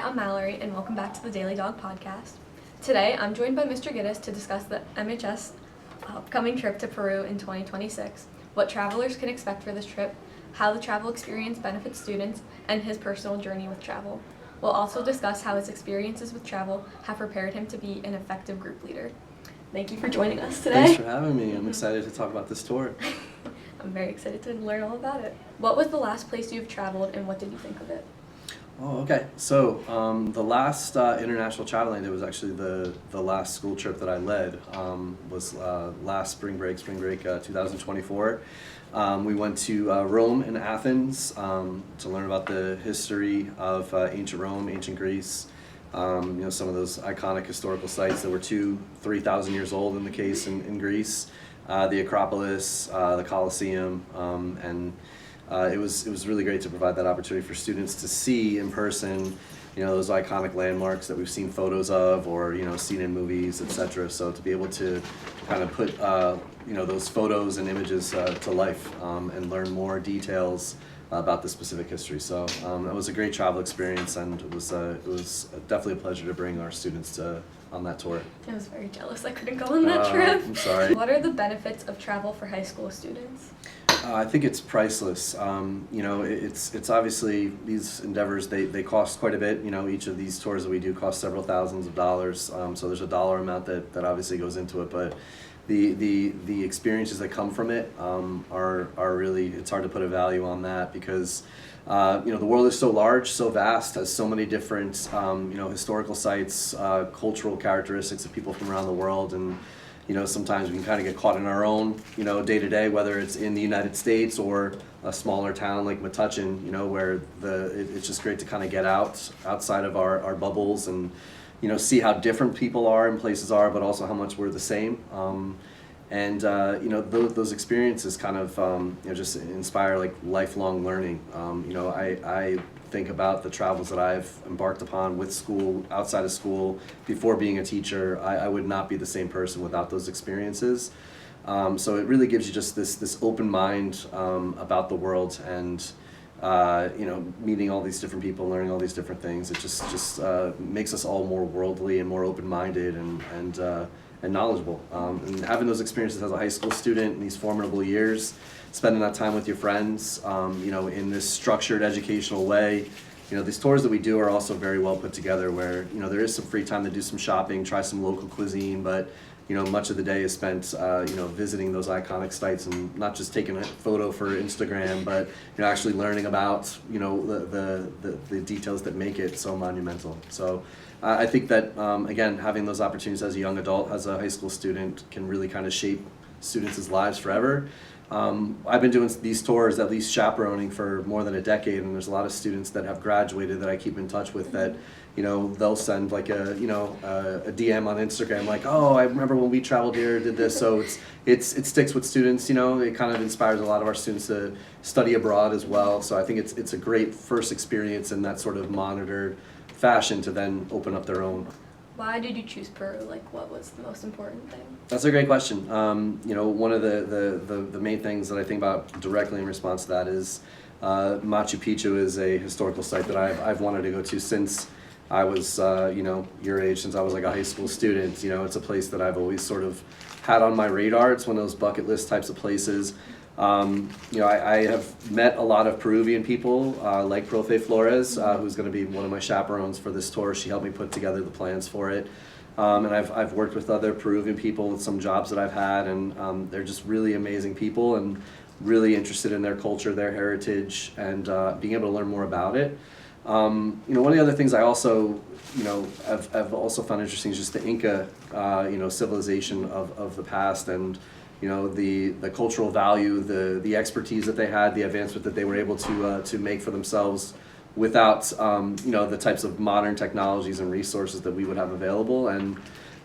I'm Mallory, and welcome back to the Daily Dog Podcast. Today, I'm joined by Mr. Giddes to discuss the MHS upcoming trip to Peru in 2026, what travelers can expect for this trip, how the travel experience benefits students, and his personal journey with travel. We'll also discuss how his experiences with travel have prepared him to be an effective group leader. Thank you for joining us today. Thanks for having me. I'm excited to talk about this tour. I'm very excited to learn all about it. What was the last place you've traveled, and what did you think of it? Oh, okay. So the last international traveling, it was actually the last school trip that I led, was last spring break 2024. We went to Rome and Athens to learn about the history of ancient Rome, ancient Greece. Some of those iconic historical sites that were 2,000-3,000 years old in the case in Greece, the Acropolis, the Colosseum, and it was really great to provide that opportunity for students to see in person, those iconic landmarks that we've seen photos of or, seen in movies, etc. So to be able to kind of put, those photos and images to life and learn more details about the specific history. So it was a great travel experience, and it was definitely a pleasure to bring our students on that tour. I was very jealous I couldn't go on that trip. I'm sorry. What are the benefits of travel for high school students? I think it's priceless. It's obviously these endeavors, they cost quite a bit. Each of these tours that we do cost several thousands of dollars. So there's a dollar amount that obviously goes into it, but the experiences that come from it are really, it's hard to put a value on that because the world is so large, so vast, has so many different historical sites, cultural characteristics of people from around the world, and sometimes we can kind of get caught in our own, day to day, whether it's in the United States or a smaller town like Metuchen, where it's just great to kind of get outside of our bubbles and, see how different people are and places are, but also how much we're the same. Those experiences kind of, just inspire like lifelong learning. I think about the travels that I've embarked upon with school, outside of school, before being a teacher. I would not be the same person without those experiences. So it really gives you just this open mind about the world, and meeting all these different people, learning all these different things. It just makes us all more worldly and more open-minded and knowledgeable. And having those experiences as a high school student in these formidable years, spending that time with your friends, in this structured educational way. These tours that we do are also very well put together where, there is some free time to do some shopping, try some local cuisine, but, much of the day is spent, visiting those iconic sites and not just taking a photo for Instagram, but, actually learning about, the details that make it so monumental. So I think that, again, having those opportunities as a young adult, as a high school student, can really kind of shape students' lives forever. I've been doing these tours, at least chaperoning, for more than a decade, and there's a lot of students that have graduated that I keep in touch with that, they'll send like a DM on Instagram like, oh, I remember when we traveled here, did this. So it sticks with students, it kind of inspires a lot of our students to study abroad as well. So I think it's a great first experience in that sort of monitored fashion to then open up their own. Why did you choose Peru? What was the most important thing? That's a great question. One of the main things that I think about directly in response to that is Machu Picchu is a historical site that I've wanted to go to since I was, your age, since I was like a high school student. It's a place that I've always sort of had on my radar. It's one of those bucket list types of places. I have met a lot of Peruvian people, like Profe Flores, who's going to be one of my chaperones for this tour. She helped me put together the plans for it. And I've worked with other Peruvian people with some jobs that I've had, and they're just really amazing people and really interested in their culture, their heritage, and being able to learn more about it. One of the other things I also, have also found interesting is just the Inca, civilization of the past, and the cultural value, the expertise that they had, the advancement that they were able to make for themselves without the types of modern technologies and resources that we would have available. And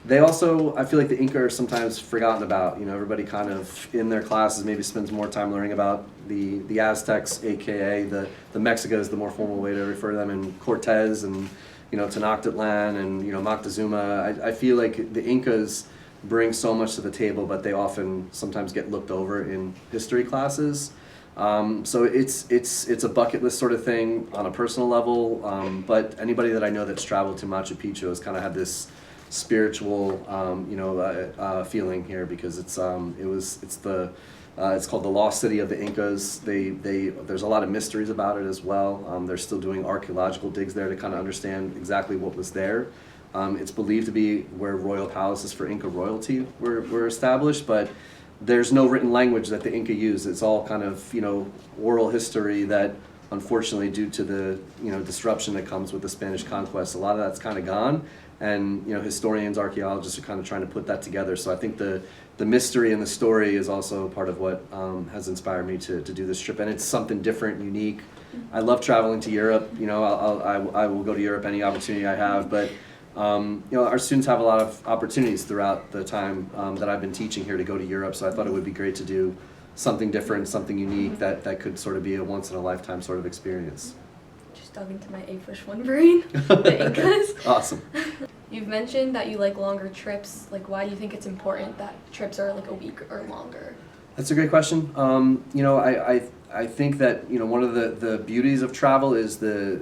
they also, I feel like the Inca are sometimes forgotten about. Everybody kind of in their classes maybe spends more time learning about the Aztecs, aka the Mexicas, the more formal way to refer to them, and Cortez and Tenochtitlan and Moctezuma. I feel like the Incas bring so much to the table, but they often sometimes get looked over in history classes. So it's a bucket list sort of thing on a personal level, but anybody that I know that's traveled to Machu Picchu has kind of had this spiritual, feeling here, because it's called the Lost City of the Incas. There's a lot of mysteries about it as well. They're still doing archaeological digs there to kind of understand exactly what was there. It's believed to be where royal palaces for Inca royalty were established, but there's no written language that the Inca used. It's all kind of, oral history that, unfortunately, due to the, disruption that comes with the Spanish conquest, a lot of that's kind of gone. And, historians, archaeologists are kind of trying to put that together. So I think the mystery and the story is also part of what has inspired me to do this trip. And it's something different, unique. I love traveling to Europe. I will go to Europe any opportunity I have, but our students have a lot of opportunities throughout the time that I've been teaching here to go to Europe, so I thought it would be great to do something different, something unique that could sort of be a once-in-a-lifetime sort of experience. Just dug into my A+1 brain, the Incas. Awesome. You've mentioned that you like longer trips. Like, why do you think it's important that trips are like a week or longer? That's a great question. I think that one of the beauties of travel is the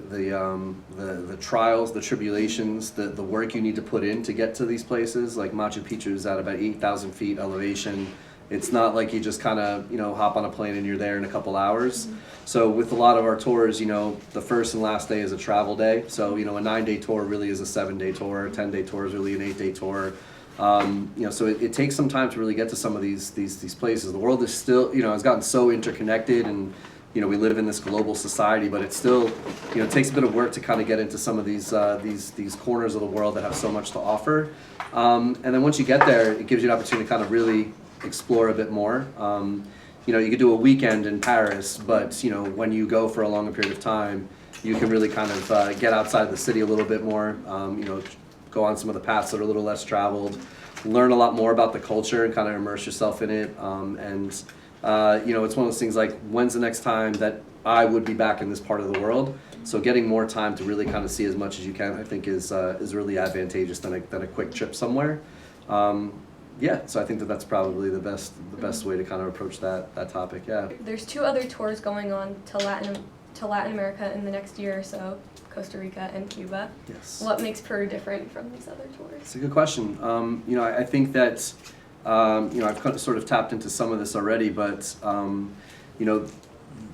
trials, the tribulations, the work you need to put in to get to these places. Like Machu Picchu is at about 8,000 feet elevation. It's not like you just kind of hop on a plane and you're there in a couple hours. Mm-hmm. So with a lot of our tours, the first and last day is a travel day. So a 9-day tour really is a 7-day tour. A 10-day tour is really an 8-day tour. So it takes some time to really get to some of these places. The world is still, has gotten so interconnected, and we live in this global society, but it still, it takes a bit of work to kind of get into some of these corners of the world that have so much to offer. And then once you get there, it gives you an opportunity to kind of really explore a bit more. You could do a weekend in Paris, but when you go for a longer period of time, you can really kind of get outside the city a little bit more. Go on some of the paths that are a little less traveled, learn a lot more about the culture and kind of immerse yourself in it. It's one of those things like, when's the next time that I would be back in this part of the world? So getting more time to really kind of see as much as you can, I think, is really advantageous than a quick trip somewhere. So I think that's probably the best way to kind of approach that topic. Yeah. There's 2 other tours going on to Latin America in the next year or so. Costa Rica and Cuba. Yes. What makes Peru different from these other tours? It's a good question. I think that I've kind of sort of tapped into some of this already, but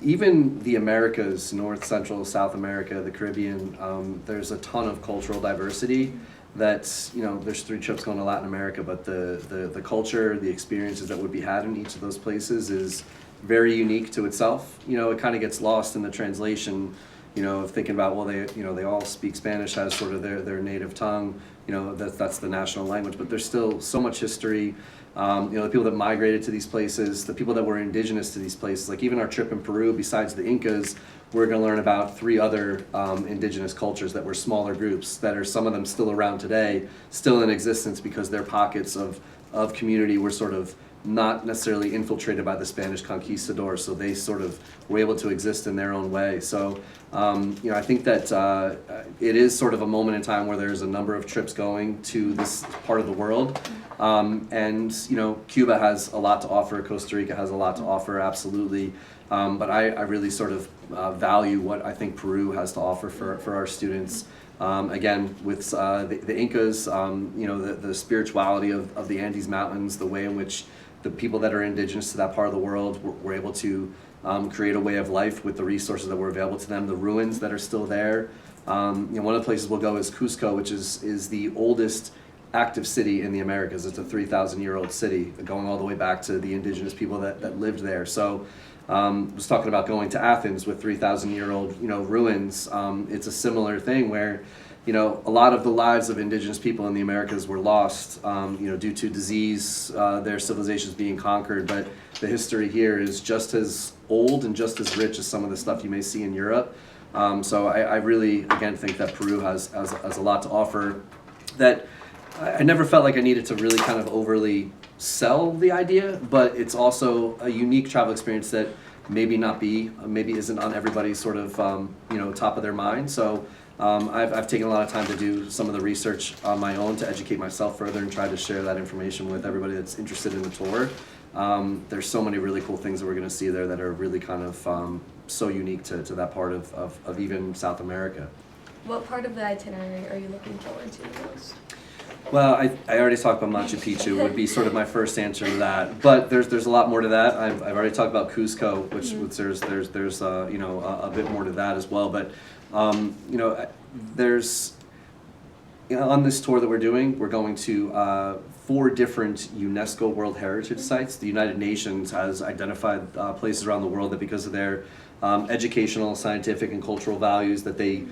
even the Americas, North, Central, South America, the Caribbean, there's a ton of cultural diversity. That's there's 3 trips going to Latin America, but the culture, the experiences that would be had in each of those places is very unique to itself. It kind of gets lost in the translation. Of thinking about, well, they all speak Spanish as sort of their native tongue. That's the national language, but there's still so much history. The people that migrated to these places, the people that were indigenous to these places, like even our trip in Peru, besides the Incas, we're going to learn about 3 other indigenous cultures that were smaller groups that are, some of them still around today, still in existence, because their pockets of community were sort of not necessarily infiltrated by the Spanish conquistadors, so they sort of were able to exist in their own way. So, I think that it is sort of a moment in time where there's a number of trips going to this part of the world. Cuba has a lot to offer, Costa Rica has a lot to offer, absolutely. But I really sort of value what I think Peru has to offer for our students. Again, with the Incas, the spirituality of the Andes Mountains, the way in which the people that are indigenous to that part of the world were able to create a way of life with the resources that were available to them, the ruins that are still there. One of the places we'll go is Cusco, which is the oldest active city in the Americas. It's a 3,000-year-old city, going all the way back to the indigenous people that lived there. So I was talking about going to Athens with 3,000-year-old ruins. It's a similar thing where a lot of the lives of indigenous people in the Americas were lost, due to disease, their civilizations being conquered. But the history here is just as old and just as rich as some of the stuff you may see in Europe. So I really, again, think that Peru has a lot to offer. That I never felt like I needed to really kind of overly sell the idea, but it's also a unique travel experience that maybe isn't on everybody's sort of top of their mind. So I've taken a lot of time to do some of the research on my own to educate myself further and try to share that information with everybody that's interested in the tour. There's so many really cool things that we're going to see there that are really kind of so unique to that part of even South America. What part of the itinerary are you looking forward to the most? Well, I already talked about Machu Picchu would be sort of my first answer to that, but there's a lot more to that. I've already talked about Cusco, which there's a bit more to that as well. But there's on this tour that we're doing, we're going to 4 different UNESCO World Heritage Sites. The United Nations has identified places around the world that, because of their educational, scientific, and cultural values, that they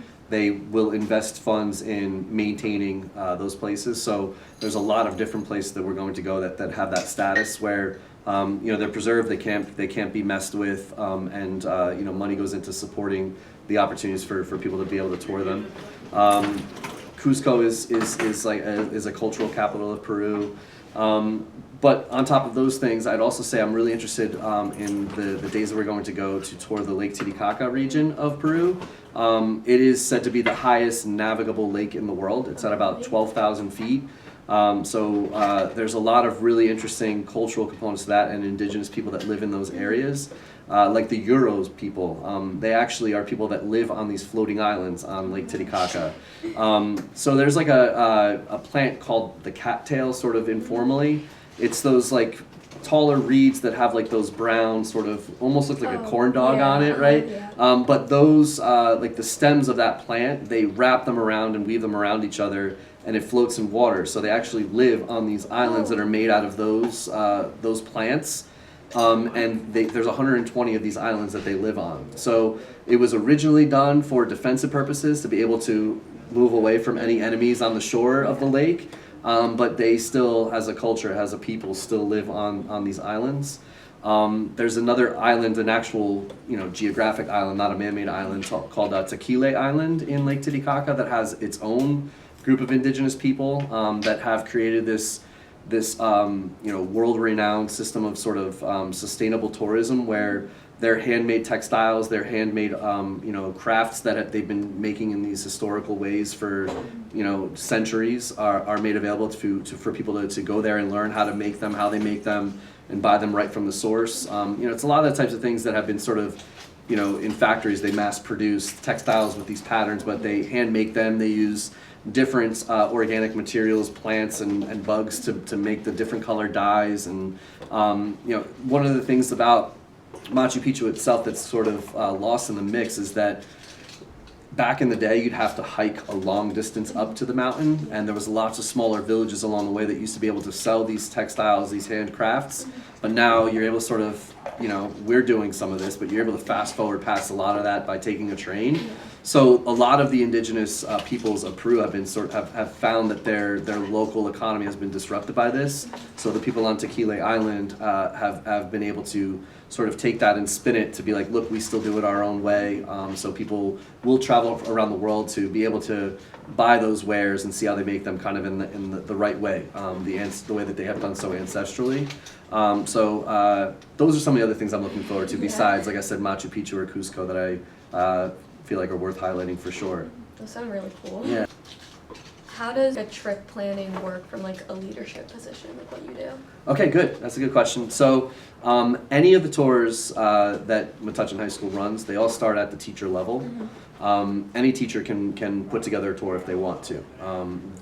will invest funds in maintaining those places. So there's a lot of different places that we're going to go that have that status where they're preserved, they can't be messed with, and money goes into supporting the opportunities for people to be able to tour them. Cusco is a cultural capital of Peru. But on top of those things, I'd also say I'm really interested in the days that we're going to go to tour the Lake Titicaca region of Peru. It is said to be the highest navigable lake in the world. It's at about 12,000 feet. So there's a lot of really interesting cultural components to that, and indigenous people that live in those areas. Like the Euros people, they actually are people that live on these floating islands on Lake Titicaca. So there's like a plant called the cattail, sort of informally. It's those like taller reeds that have like those brown sort of almost look like a corn dog on it, right? Yeah. But those like the stems of that plant, they wrap them around and weave them around each other, and it floats in water. So they actually live on these islands that are made out of those plants. And there's 120 of these islands that they live on. So it was originally done for defensive purposes, to be able to move away from any enemies on the shore of the lake. But they still, as a culture, as a people, still live on these islands. There's another island, an actual geographic island, not a man-made island, called Tequila Island in Lake Titicaca, that has its own group of indigenous people that have created this world-renowned system of sort of sustainable tourism, where their handmade textiles, their handmade crafts that they've been making in these historical ways for centuries are made available for people to go there and learn how to make them, how they make them, and buy them right from the source. It's a lot of the types of things that have been sort of in factories. They mass produce textiles with these patterns, but they hand make them. They use different organic materials, plants and bugs to make the different color dyes. And one of the things about Machu Picchu itself that's sort of lost in the mix is that back in the day you'd have to hike a long distance up to the mountain, and there was lots of smaller villages along the way that used to be able to sell these textiles, these handcrafts. But now you're able to sort of, we're doing some of this, but you're able to fast forward past a lot of that by taking a train. So a lot of the indigenous peoples of Peru have found that their local economy has been disrupted by this. So the people on Tequila Island have been able to sort of take that and spin it to be like, look, we still do it our own way. So people will travel around the world to be able to buy those wares and see how they make them kind of in the right way, the way that they have done so ancestrally. So those are some of the other things I'm looking forward to, besides, like I said, Machu Picchu or Cusco, that I feel like are worth highlighting for sure. Those sound really cool. Yeah. How does a trip planning work from like a leadership position, like what you do? Okay, good. That's a good question. So any of the tours that Metuchen High School runs, they all start at the teacher level. Mm-hmm. Any teacher can put together a tour if they want to.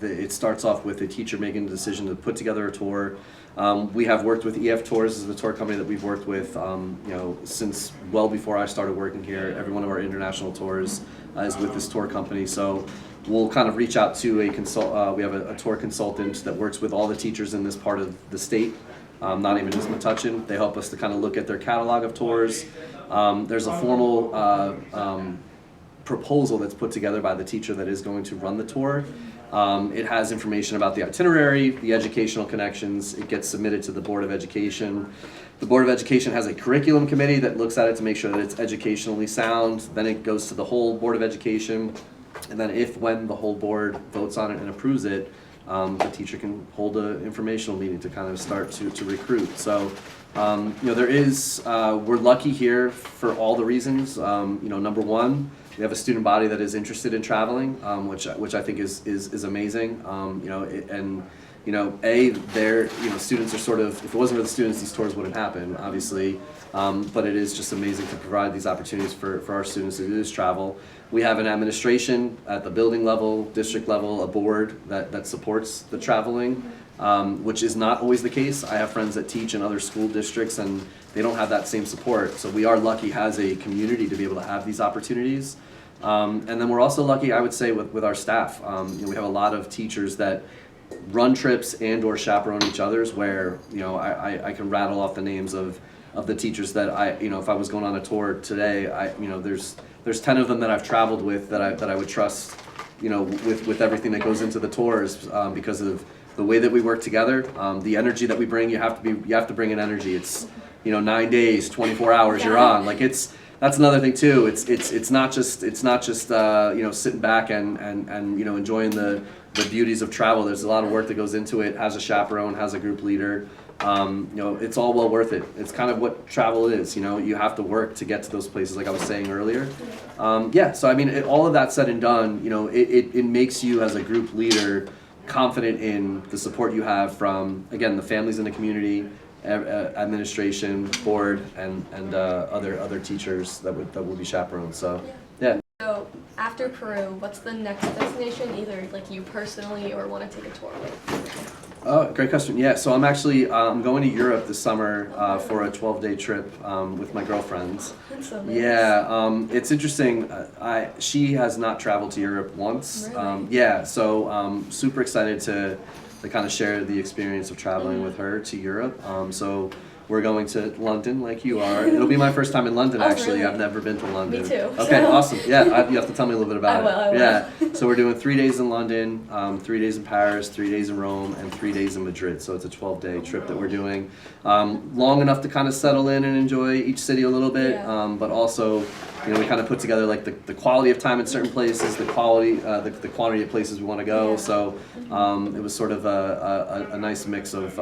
It starts off with a teacher making the decision to put together a tour. We have worked with EF Tours, as the tour company that we've worked with since well before I started working here. Every one of our international tours is with this tour company. So we'll kind of reach out to we have a tour consultant that works with all the teachers in this part of the state, not even just Metuchen. They help us to kind of look at their catalog of tours. There's a formal proposal that's put together by the teacher that is going to run the tour. It has information about the itinerary, the educational connections. It gets submitted to the Board of Education. The Board of Education has a curriculum committee that looks at it to make sure that it's educationally sound. Then it goes to the whole Board of Education. And then when the whole board votes on it and approves it, the teacher can hold an informational meeting to kind of start to recruit. So, we're lucky here for all the reasons. Number one, we have a student body that is interested in traveling, which I think is amazing. Their students are sort of, if it wasn't for the students, these tours wouldn't happen, obviously. But it is just amazing to provide these opportunities for our students to do this travel. We have an administration at the building level, district level, a board that supports the traveling, which is not always the case. I have friends that teach in other school districts and they don't have that same support. So we are lucky as a community to be able to have these opportunities. And then we're also lucky, I would say, with our staff. We have a lot of teachers that run trips and or chaperone each other's, where I can rattle off the names of the teachers that if I was going on a tour today, there's 10 of them that I've traveled with that I would trust, with everything that goes into the tours, because of the way that we work together, the energy that we bring. You have to bring an energy. It's 9 days, 24 hours you're on. Like that's another thing too. It's not just sitting back and enjoying the beauties of travel. There's a lot of work that goes into it. As a chaperone, as a group leader, it's all well worth it. It's kind of what travel is. You have to work to get to those places, like I was saying earlier. So I mean, all of that said and done, it makes you as a group leader confident in the support you have from, again, the families in the community, administration, board, and other teachers that will be chaperones. So yeah. So after Peru, what's the next destination, either like you personally or want to take a tour with? Oh, great question. Yeah, so I'm actually going to Europe this summer for a 12-day trip with my girlfriends. That's so nice. Yeah, it's interesting. She has not traveled to Europe once. Really? So super excited to kind of share the experience of traveling with her to Europe. So we're going to London, like you are. It'll be my first time in London, actually. Really? I've never been to London. Me too. Okay, awesome. Yeah, you have to tell me a little bit about I will. Yeah. So we're doing 3 days in London, 3 days in Paris, 3 days in Rome, and 3 days in Madrid. So it's a 12-day trip that we're doing. Long enough to kind of settle in and enjoy each city a little bit, but also, we kind of put together like the quality of time in certain places, the quality, the quantity of places we want to go. So it was sort of a nice mix of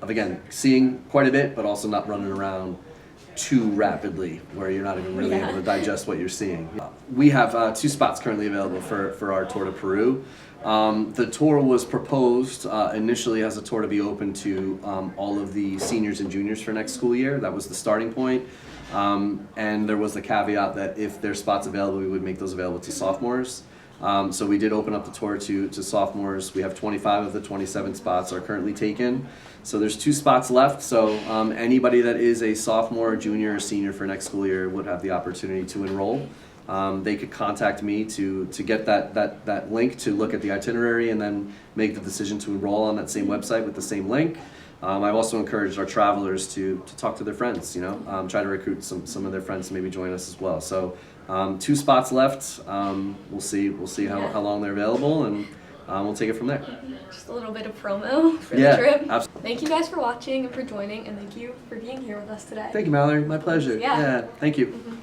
again, seeing quite a bit, but also not running around too rapidly where you're not even really able to digest what you're seeing. We have 2 spots currently available for our tour to Peru. The tour was proposed initially as a tour to be open to all of the seniors and juniors for next school year. That was the starting point. And there was the caveat that if there's spots available, we would make those available to sophomores. So we did open up the tour to sophomores. We have 25 of the 27 spots are currently taken. So there's 2 spots left. So anybody that is a sophomore, junior, or senior for next school year would have the opportunity to enroll. They could contact me to get that link to look at the itinerary and then make the decision to enroll on that same website with the same link. I've also encouraged our travelers to talk to their friends, try to recruit some of their friends to maybe join us as well. So 2 spots left. We'll see how long they're available, and we'll take it from there. Just a little bit of promo for the trip. Absolutely. Thank you guys for watching and for joining, and thank you for being here with us today. Thank you, Mallory. My pleasure. Yeah. Thank you.